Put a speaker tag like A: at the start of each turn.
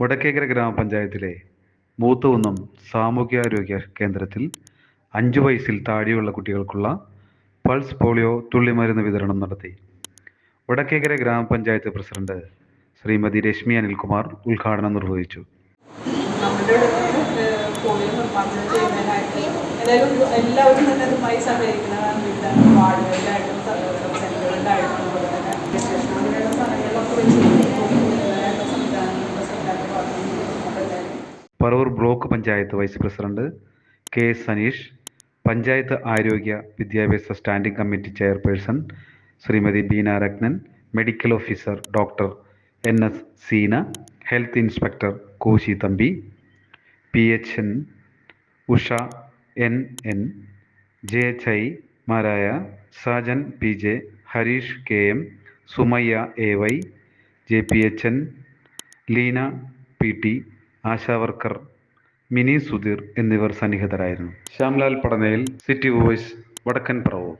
A: വടക്കേക്കര ഗ്രാമപഞ്ചായത്തിലെ മൂത്തുകുന്നം സാമൂഹ്യാരോഗ്യ കേന്ദ്രത്തിൽ 5 വയസ്സിൽ താഴെയുള്ള കുട്ടികൾക്കുള്ള പൾസ് പോളിയോ തുള്ളിമരുന്ന് വിതരണം നടത്തി. വടക്കേക്കര ഗ്രാമപഞ്ചായത്ത് പ്രസിഡന്റ് ശ്രീമതി രശ്മി അനിൽകുമാർ ഉദ്ഘാടനം നിർവഹിച്ചു.
B: നമ്മുടെ പോളിയോ നിർമ്മാർജ്ജനം ചെയ്യുന്നതിനായിട്ട് എല്ലാവരും തന്നെ അതുമായി സഹകരിക്കുന്നതാണ്. വിവിധ വാർഡുകളിലായിട്ടും സെന്ററുകളിലായിട്ടും അതുപോലെ തന്നെ അങ്ങനെയുള്ള സ്ഥലങ്ങളിലൊക്കെ വെച്ച്
A: Paravur block panchayat vice president K Saneesh, panchayat ആരോഗ്യ വിദ്യാഭ്യാസ standing committee chairperson Shrimati Beena Rathnan, medical officer doctor NS Seena, health inspector Koshy Thampi, PHN Usha, NN, JHI മാരായ Sajan PJ, Harish KM, Sumayya AY, JPHN, Leena PT, ASHA worker Mini Sudheer എന്നിവർ സന്നിഹിതരായിരുന്നു. ശ്യാംലാൽ പടനയിൽ, സിറ്റി വോയിസ്, വടക്കൻ പറവൂർ.